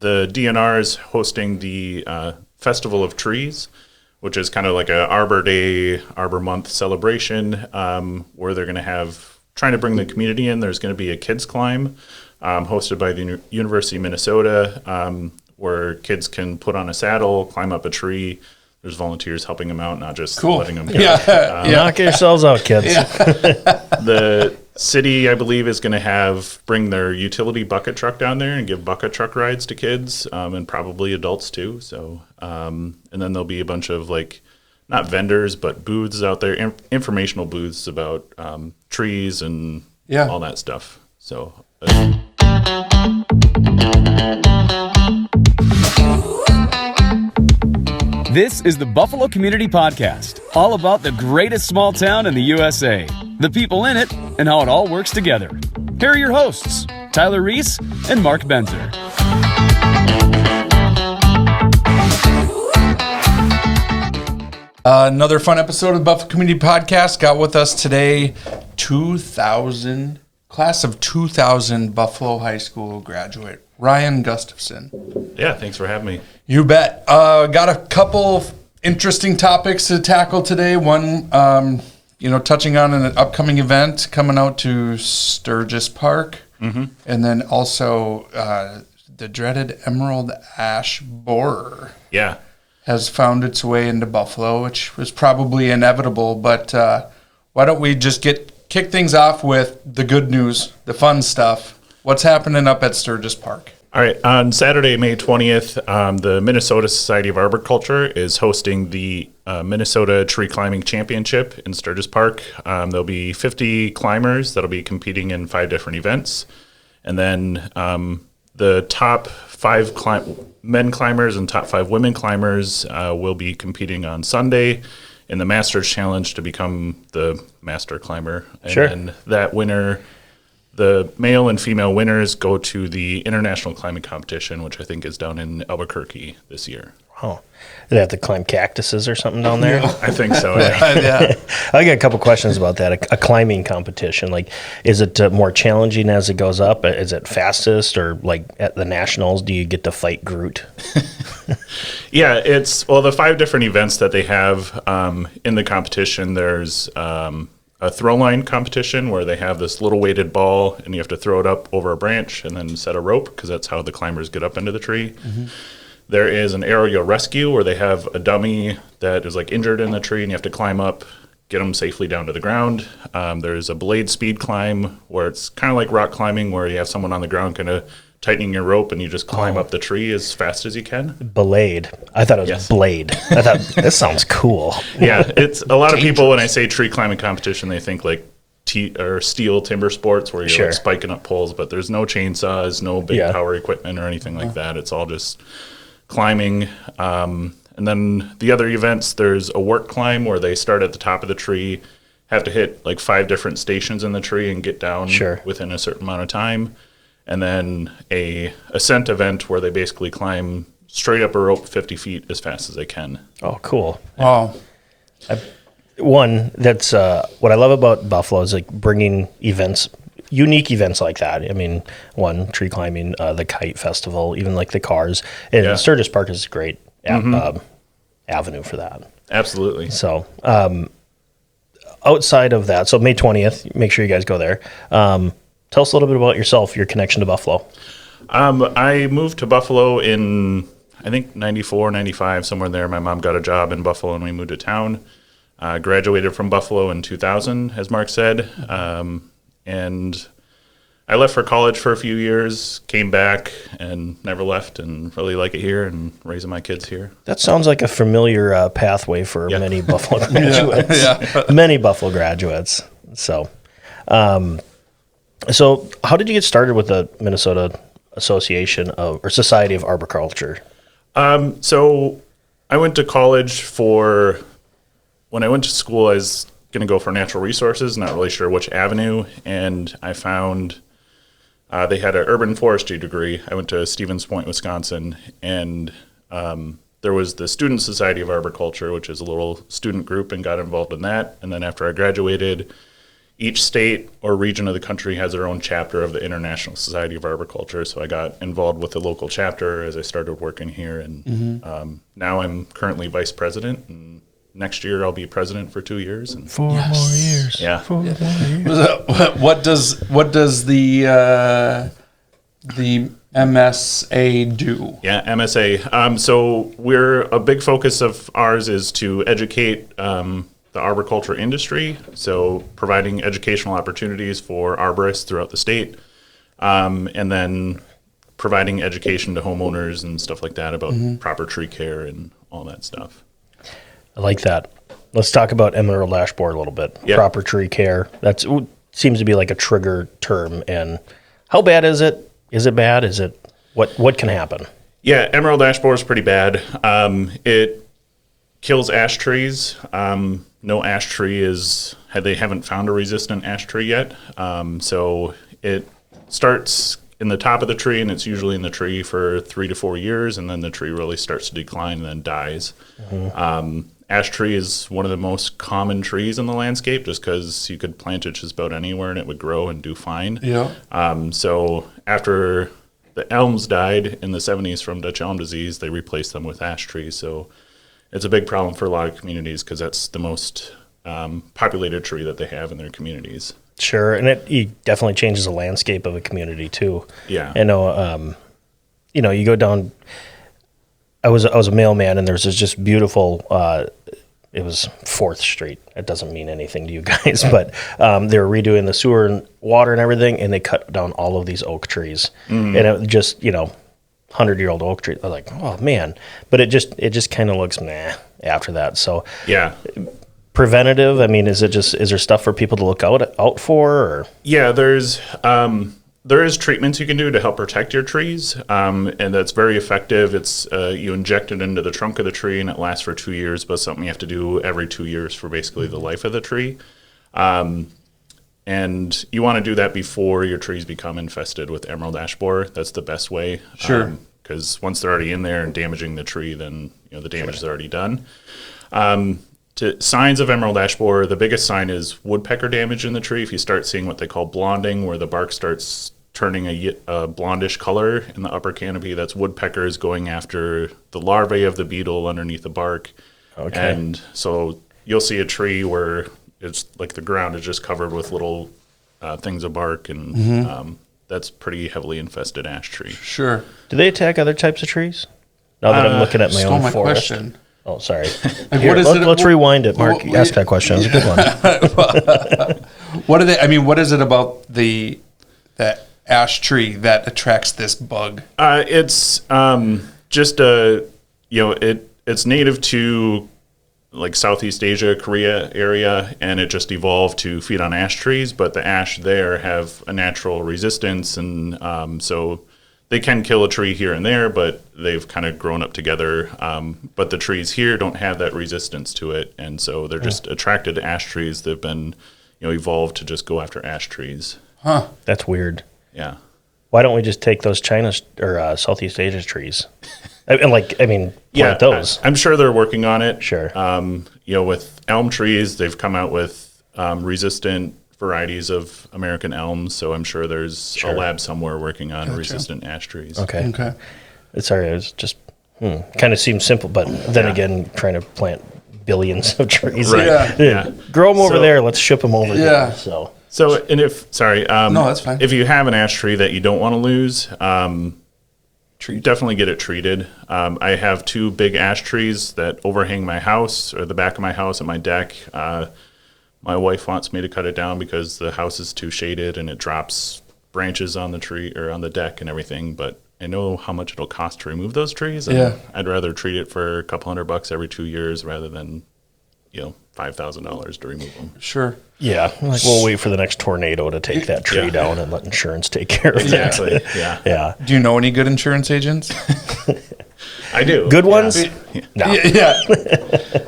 the DNR is hosting the Festival of Trees, which is kind of like a Arbor Day, Arbor Month celebration, where they're going to trying to bring the community in. There's going to be a kids climb hosted by the University of Minnesota, where kids can put on a saddle, climb up a tree. There's volunteers helping them out, not just letting them go. Knock yourselves out, kids. The city, I believe, is going to bring their utility bucket truck down there and give bucket truck rides to kids and probably adults too. So, and then there'll be a bunch of not vendors, but booths out there, informational booths about trees and all that stuff. So. This is the Buffalo Community Podcast, all about the greatest small town in the USA, the people in it, and how it all works together. Here are your hosts, Tyler Reese and Mark Benzer. Another fun episode of the Buffalo Community Podcast. Got with us today, class of 2000 Buffalo High School graduate, Ryan Gustafson. Yeah, thanks for having me. You bet. Got a couple of interesting topics to tackle today. One, touching on an upcoming event coming out to Sturgis Park. Mm-hmm. And then also the dreaded emerald ash borer. Yeah. Has found its way into Buffalo, which was probably inevitable. But why don't we just kick things off with the good news, the fun stuff. What's happening up at Sturgis Park? All right. On Saturday, May 20th, the Minnesota Society of Arboriculture is hosting the Minnesota Tree Climbing Championship in Sturgis Park. There'll be 50 climbers that'll be competing in 5 different events. And then the top 5 men climbers and top 5 women climbers will be competing on Sunday in the Masters Challenge to become the master climber. And then that winner, the male and female winners, go to the International Climbing Competition, which I think is down in Albuquerque this year. Oh, do they have to climb cactuses or something down there? I think so, yeah. I got a couple questions about that. A climbing competition, is it more challenging as it goes up? Is it fastest, or at the Nationals, do you get to fight Groot? Yeah, the 5 different events that they have in the competition. There's a throw line competition where they have this little weighted ball and you have to throw it up over a branch and then set a rope, because that's how the climbers get up into the tree. Mm-hmm. There is an aerial rescue where they have a dummy that is injured in the tree and you have to climb up, get them safely down to the ground. There's a blade speed climb where it's kind of like rock climbing, where you have someone on the ground kind of tightening your rope and you just climb up the tree as fast as you can. Blade. I thought it was blade. I thought, this sounds cool. Yeah, it's a lot of people, when I say tree climbing competition, they think steel timber sports where you're spiking up poles, but there's no chainsaws, no big power equipment or anything like that. It's all just climbing. And then the other events, there's a work climb where they start at the top of the tree, have to hit 5 different stations in the tree and get down within a certain amount of time. And then a ascent event where they basically climb straight up a rope 50 feet as fast as they can. Oh, cool. Wow. One, that's what I love about Buffalo is bringing unique events like that. I mean, tree climbing, the kite festival, even the cars. And Sturgis Park is a great avenue for that. Absolutely. So outside of that, so May 20th, make sure you guys go there. Tell us a little bit about yourself, your connection to Buffalo. I moved to Buffalo in, I think, 94, 95, somewhere there. My mom got a job in Buffalo and we moved to town. Graduated from Buffalo in 2000, as Mark said. And I left for college for a few years, came back and never left, and really like it here and raising my kids here. That sounds like a familiar pathway for many Buffalo graduates. Many Buffalo graduates. So how did you get started with the Minnesota Association or Society of Arboriculture? So I went to college when I went to school, I was going to go for natural resources, not really sure which avenue, and I found they had an urban forestry degree. I went to Stevens Point, Wisconsin, and there was the Student Society of Arboriculture, which is a little student group, and got involved in that. And then after I graduated, each state or region of the country has their own chapter of the International Society of Arboriculture. So I got involved with the local chapter as I started working here, and now I'm currently vice president. And next year I'll be president for 2 years. And 4 more years. Yeah. 4 more years. What does the MSA do? Yeah, MSA. So we're a big focus of ours is to educate the arboriculture industry, so providing educational opportunities for arborists throughout the state, and then providing education to homeowners and stuff like that about proper tree care and all that stuff. I like that. Let's talk about emerald ash borer a little bit. Yeah. Proper tree care. That seems to be like a trigger term. And how bad is it? Is it bad? Is it what can happen? Yeah, emerald ash borer is pretty bad. It kills ash trees. No ash tree they haven't found a resistant ash tree yet. So it starts in the top of the tree, and it's usually in the tree for 3 to 4 years, and then the tree really starts to decline and then dies. Ash tree is one of the most common trees in the landscape, just because you could plant it just about anywhere and it would grow and do fine. Yeah. So after the elms died in the 70s from Dutch elm disease, they replaced them with ash trees. So it's a big problem for a lot of communities because that's the most populated tree that they have in their communities. Sure, and it definitely changes the landscape of a community too. Yeah. I know, you go down. I was a mailman, and there's this just beautiful. It was 4th Street. It doesn't mean anything to you guys, but they were redoing the sewer and water and everything, and they cut down all of these oak trees, and it just 100-year-old oak tree. I was like, oh man, but it just kind of looks meh after that. So Yeah. preventative. I mean, is there stuff for people to look out for? Or? Yeah, there is treatments you can do to help protect your trees, and that's very effective. It's you inject it into the trunk of the tree, and it lasts for 2 years, but something you have to do every 2 years for basically the life of the tree. And you want to do that before your trees become infested with emerald ash borer. That's the best way. Sure. Because once they're already in there and damaging the tree, then the damage is already done. Signs of emerald ash borer, the biggest sign is woodpecker damage in the tree. If you start seeing what they call blonding, where the bark starts turning a blondish color in the upper canopy, that's woodpeckers going after the larvae of the beetle underneath the bark. Okay. And so you'll see a tree where it's like the ground is just covered with little things of bark, and that's pretty heavily infested ash tree. Sure. Do they attack other types of trees? Now that I'm looking at my Stole own my forest. question. Oh, sorry. What is it? Let's rewind it, Mark. Well, Ask that question. It was a good one. What are they? I mean, what is it about that ash tree that attracts this bug? It's just it's native to like Southeast Asia, Korea area, and it just evolved to feed on ash trees. But the ash there have a natural resistance, and so they can kill a tree here and there, but they've kind of grown up together. But the trees here don't have that resistance to it, and so they're just attracted to ash trees. They've been, evolved to just go after ash trees. Huh. That's weird. Yeah. Why don't we just take those China or Southeast Asia trees? Plant those. I'm sure they're working on it. Sure. With elm trees, they've come out with resistant varieties of American elms, so I'm sure there's a lab somewhere working on resistant ash trees. Okay. Sorry, it was just kind of seems simple, but then again, trying to plant billions of trees. Right. Yeah. Grow them over there. Let's ship them over here. So, and no, that's fine. If you have an ash tree that you don't want to lose, definitely get it treated. I have 2 big ash trees that overhang my house or the back of my house and my deck. My wife wants me to cut it down because the house is too shaded and it drops branches on the tree or on the deck and everything. But I know how much it'll cost to remove those trees. And I'd rather treat it for a couple $100 every 2 years rather than, $5,000 to remove them. Sure. Yeah, we'll wait for the next tornado to take that tree down and let insurance take care of Exactly. that. Yeah. Do you know any good insurance agents? I do. Good ones? No. Yeah.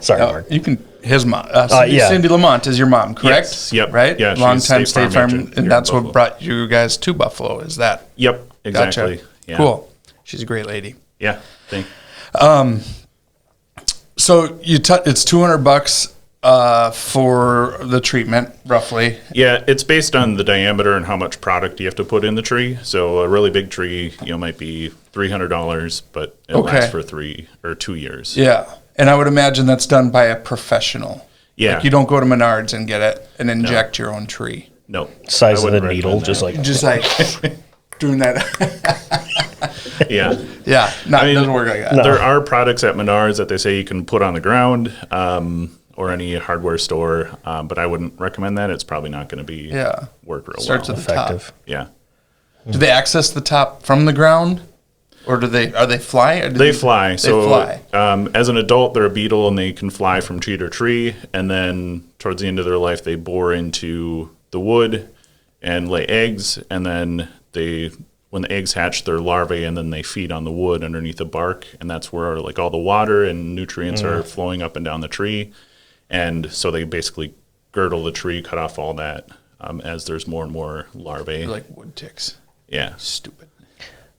Sorry, Mark. You can. His mom, yeah. Cindy Lamont, is your mom, correct? Yes, yep. Right? Yeah, she's Long-time State Farm, agent here and in that's what Buffalo. brought you guys to Buffalo, is that? Yep, exactly. Gotcha. Yeah. Cool. She's a great lady. Yeah, So it's $200 for the treatment, roughly? Yeah, it's based on the diameter and how much product you have to put in the tree. So a really big tree, might be $300, but it lasts for 3 or 2 years. Yeah. And I would imagine that's done by a professional. Yeah. Like you don't go to Menards and get it and inject your own tree. No. Size I of the wouldn't needle, recommend just that. like Doing that. Yeah. Yeah. It doesn't work like that. There are products at Menards that they say you can put on the ground or any hardware store, but I wouldn't recommend that. It's probably not going to be work real Starts well. at the top. effective. Yeah. Do they access the top from the ground? Or are they fly? Or do They fly. They fly. As an adult, they're a beetle and they can fly from tree to tree. And then towards the end of their life, they bore into the wood and lay eggs. And then when the eggs hatch, they're larvae, and then they feed on the wood underneath the bark. And that's where like all the water and nutrients are flowing up and down the tree. And so they basically girdle the tree, cut off all that as there's more and more larvae. They're like wood ticks. Yeah. Stupid.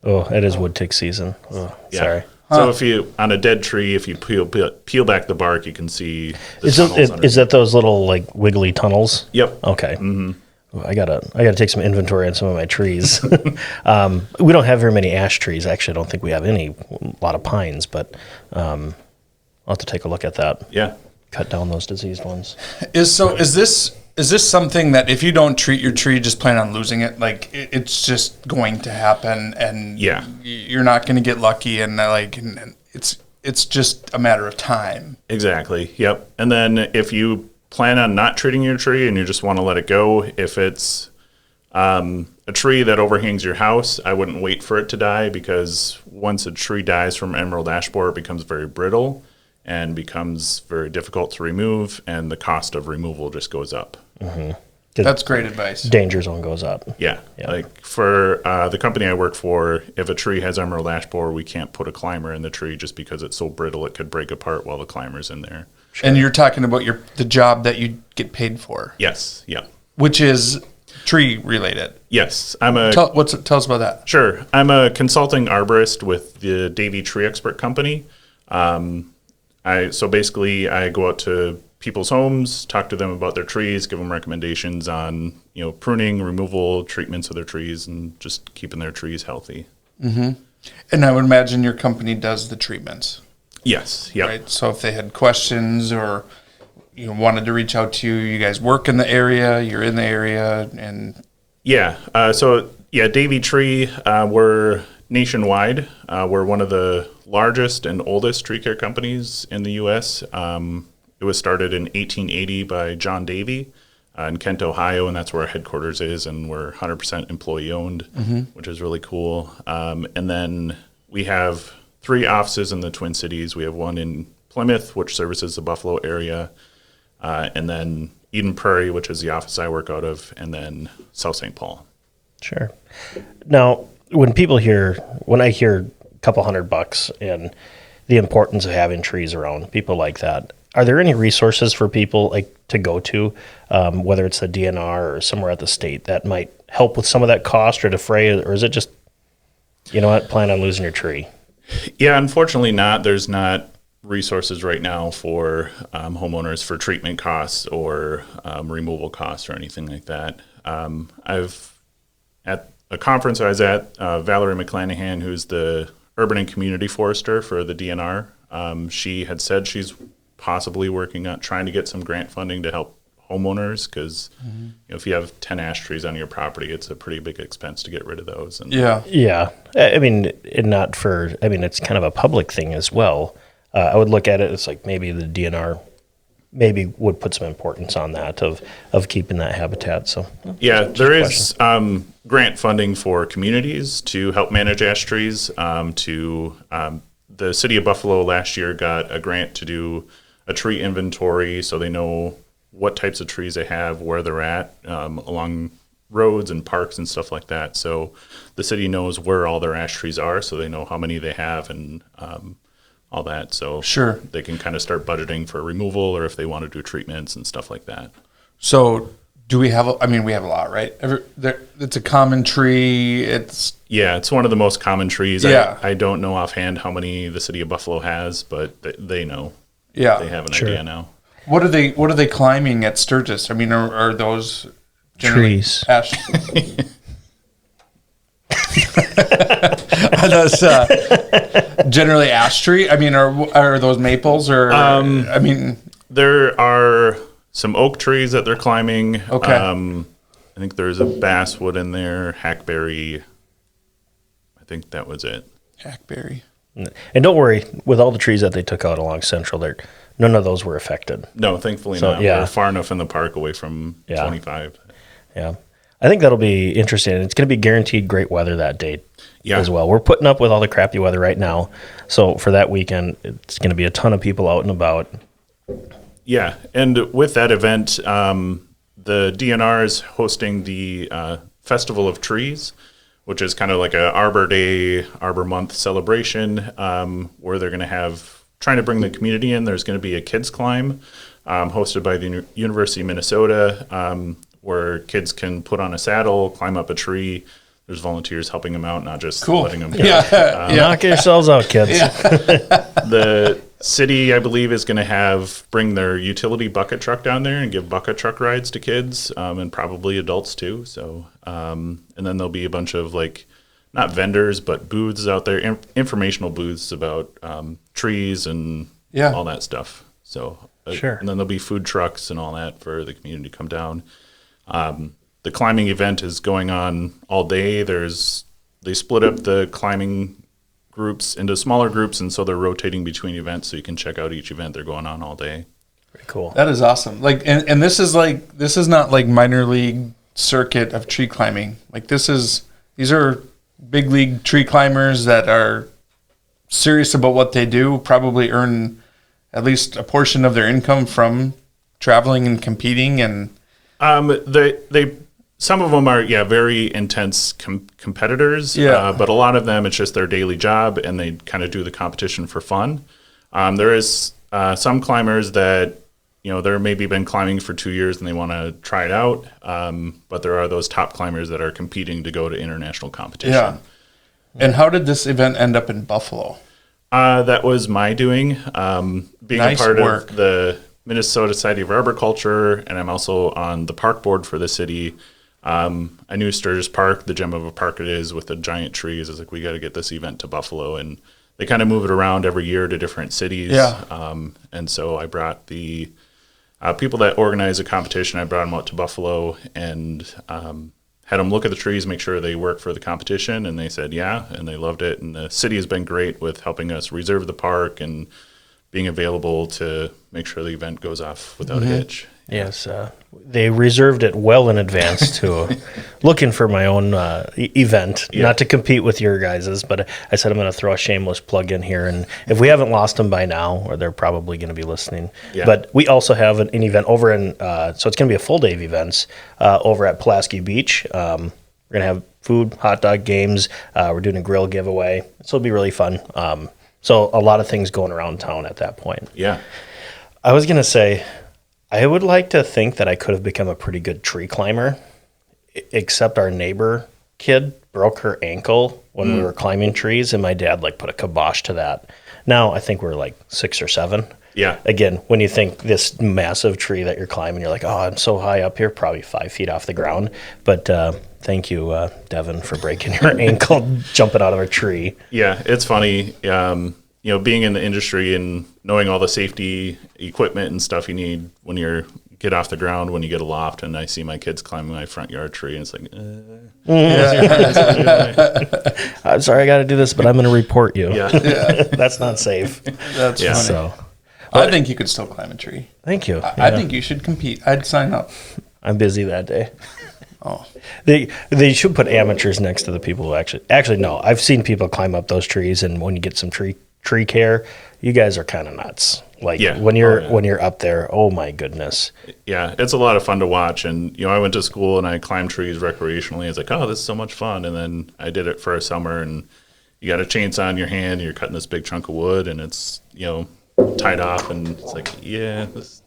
Oh, it is wood tick season. Oh, Yeah. sorry. So if you on a dead tree, if you peel back the bark, you can see the Is tunnels it under- is that those little like wiggly tunnels? Yep. Okay. Mm-hmm. I gotta take some inventory on some of my trees. We don't have very many ash trees. Actually, I don't think we have a lot of pines, but I'll have to take a look at that. Yeah. Cut down those diseased ones. Is this something that if you don't treat your tree, just plan on losing it? Like it's just going to happen, and Yeah. you're not going to get lucky, and and it's just a matter of time. Exactly. Yep. And then if you plan on not treating your tree and you just want to let it go, if it's a tree that overhangs your house, I wouldn't wait for it to die, because once a tree dies from emerald ash borer, it becomes very brittle and becomes very difficult to remove, and the cost of removal just goes up. That's great advice. Danger zone goes up. Yeah. Like for the company I work for, if a tree has emerald ash borer, we can't put a climber in the tree just because it's so brittle it could break apart while the climber's in there. And you're talking about the job that you get paid for, Yes. Yeah. which is tree related. Yes. I'm a Tell us about that. Sure. I'm a consulting arborist with the Davey Tree Expert Company. So basically I go out to people's homes, talk to them about their trees, give them recommendations on, pruning, removal, treatments of their trees, and just keeping their trees healthy. And I would imagine your company does the treatments, Yes. Yeah. right? So if they had questions or wanted to reach out to you, you guys work in the area, you're in the area, and Yeah. Davey Tree, we're nationwide. We're one of the largest and oldest tree care companies in the U.S. It was started in 1880 by John Davey in Kent, Ohio, and that's where our headquarters is, and we're 100% employee owned, which is really cool. And then we have 3 offices in the Twin Cities. We have one in Plymouth, which services the Buffalo area, and then Eden Prairie, which is the office I work out of, and then South St. Paul. Sure. Now, when I hear a couple $100 and the importance of having trees around, people like that, are there any resources for people to go to, whether it's the DNR or somewhere at the state, that might help with some of that cost or defray, or is it just, plan on losing your tree? Yeah, unfortunately not. There's not resources right now for homeowners for treatment costs or removal costs or anything like that. At a conference I was at, Valerie McClanahan, who's the urban and community forester for the DNR, she had said she's possibly working on trying to get some grant funding to help homeowners, because if you have 10 ash trees on your property, it's a pretty big expense to get rid of those. And Yeah. I mean, it's kind of a public thing as well. I would look at it as like maybe the DNR maybe would put some importance on that of keeping that habitat. So yeah, there is grant funding for communities to help manage ash trees. The city of Buffalo last year got a grant to do a tree inventory, so they know what types of trees they have, where they're at, along roads and parks and stuff like that. So the city knows where all their ash trees are, so they know how many they have and all that. So Sure. they can kind of start budgeting for removal, or if they want to do treatments and stuff like that. So do we have? We have a lot, right? It's a common tree. It's one of the most common trees. Yeah. I don't know offhand how many the city of Buffalo has, but they know. yeah. They have an Sure. idea now. What are they climbing at Sturgis? I mean, are those trees? Ash. That's generally ash tree. I mean, are those maples or? I mean, there are some oak trees that they're climbing. Okay. I think there's a basswood in there, hackberry. I think that was it. hackberry. And don't worry, with all the trees that they took out along Central, none of those were affected. No, thankfully So, not. yeah. We're far enough in the park away from 25. Yeah. I think that'll be interesting. It's going to be guaranteed great weather that day as well. We're putting up with all the crappy weather right now. So for that weekend, it's going to be a ton of people out and about. Yeah, and with that event, the DNR is hosting the Festival of Trees, which is kind of like a Arbor Day, Arbor Month celebration, where they're going to have, trying to bring the community in. There's going to be a kids climb hosted by the University of Minnesota, where kids can put on a saddle, climb up a tree. There's volunteers helping them out, not just letting them go. Knock yourselves out, kids. The city, I believe, is going to bring their utility bucket truck down there and give bucket truck rides to kids and probably adults too. So, and then there'll be a bunch of not vendors, but booths out there, informational booths about trees and all that stuff. So, Sure. And then there'll be food trucks and all that for the community to come down. The climbing event is going on all day. They split up the climbing groups into smaller groups, and so they're rotating between events, so you can check out each event. They're going on all day. Very cool. That is awesome. And this is not like minor league circuit of tree climbing. These are big league tree climbers that are serious about what they do, probably earn at least a portion of their income from traveling and competing. And some of them are very intense competitors, but a lot of them it's just their daily job, and they kind of do the competition for fun. There is some climbers that they're maybe been climbing for 2 years and they want to try it out, but there are those top climbers that are competing to go to international competition. Yeah. And how did this event end up in Buffalo? That was my doing, being Nice a part work. of the Minnesota Society of Arboriculture, and I'm also on the park board for the city. I knew Sturgis Park, the gem of a park it is, with the giant trees. I was like, we got to get this event to Buffalo, and they kind of move it around every year to different cities. Yeah. And so I brought the people that organize a competition. I brought them out to Buffalo and had them look at the trees, make sure they work for the competition, and they said yeah, and they loved it. And the city has been great with helping us reserve the park and being available to make sure the event goes off without a hitch. Yes, they reserved it well in advance to looking for my own event, not to compete with your guys's, but I said I'm going to throw a shameless plug in here, and if we haven't lost them by now, or they're probably going to be listening, but we also have an event over in, so it's going to be a full day of events over at Pulaski Beach. We're going to have food, hot dog games, we're doing a grill giveaway, so it'll be really fun. So a lot of things going around town at that point. Yeah. I was going to say, I would like to think that I could have become a pretty good tree climber, except our neighbor kid broke her ankle when we were climbing trees, and my dad put a kibosh to that. Now I think we're 6 or 7. Yeah. Again, when you think this massive tree that you're climbing, you're like, oh, I'm so high up here, probably 5 feet off the ground. But thank you, Devin, for breaking your ankle jumping out of a tree. Yeah, it's funny. Being in the industry and knowing all the safety equipment and stuff you need when you get off the ground, when you get a loft, and I see my kids climbing my front yard tree, and it's like, I'm sorry I got to do this, but I'm going to report you. yeah. That's not safe. That's funny. So, I think you could still climb a tree. thank you. I think you should compete. I'd sign up. I'm busy that day. Oh, They should put amateurs next to the people who actually no. I've seen people climb up those trees, and when you get some tree care, you guys are kind of nuts. When you're up there, oh my goodness. Yeah, it's a lot of fun to watch. And, I went to school and I climbed trees recreationally. It's like, oh, this is so much fun. And then I did it for a summer, and you got a chainsaw in your hand, and you're cutting this big chunk of wood, and it's, tied off, and it's like,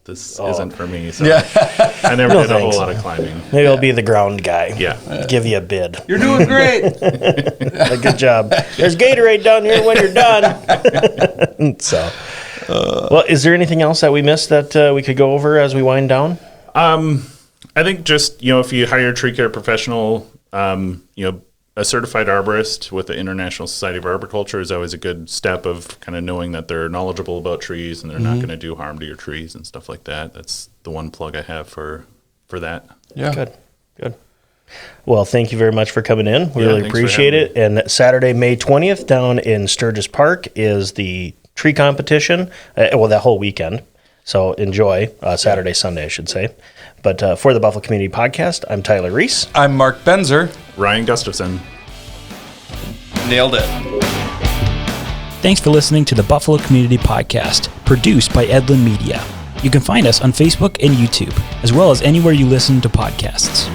this isn't for me. So I never did a whole lot of climbing. Maybe I'll be the ground guy. Yeah. Give you a bid. you're doing great. Good job. There's Gatorade down here when you're done. So, Well, is there anything else that we missed that we could go over as we wind down? I think just, if you hire a tree care professional, a certified arborist with the International Society of Arboriculture is always a good step of kind of knowing that they're knowledgeable about trees and they're not going to do harm to your trees and stuff like that. That's the one plug I have for that. Yeah. Good. Well, thank you very much for coming in. We really thanks for appreciate having it. And Saturday, May 20th, down in Sturgis Park is the tree competition. That whole weekend. So enjoy Saturday, Sunday, I should say. But for the Buffalo Community Podcast, I'm Tyler Reese. I'm Mark Benzer. Ryan Gustafson. Nailed it. Thanks for listening to the Buffalo Community Podcast, produced by Edlin Media. You can find us on Facebook and YouTube, as well as anywhere you listen to podcasts.